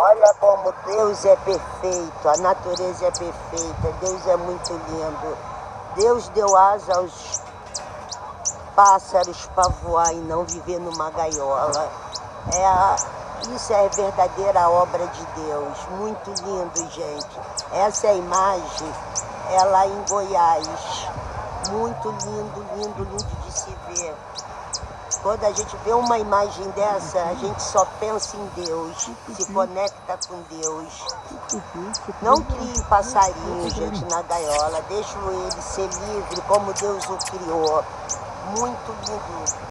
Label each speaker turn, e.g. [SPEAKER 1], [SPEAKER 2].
[SPEAKER 1] Olha como Deus é perfeito, a natureza é perfeita, Deus é muito lindo. Deus deu asa aos pássaros para voar e não viver numa gaiola. Isso é a verdadeira obra de Deus, muito lindo, gente. Essa é a imagem, ela em Goiás, muito lindo, lindo, lindo de se ver. Quando a gente vê uma imagem dessa, a gente só pensa em Deus, se conecta com Deus. Não crie passarinho, gente, na gaiola, deixe ele ser livre como Deus o criou. Muito lindo.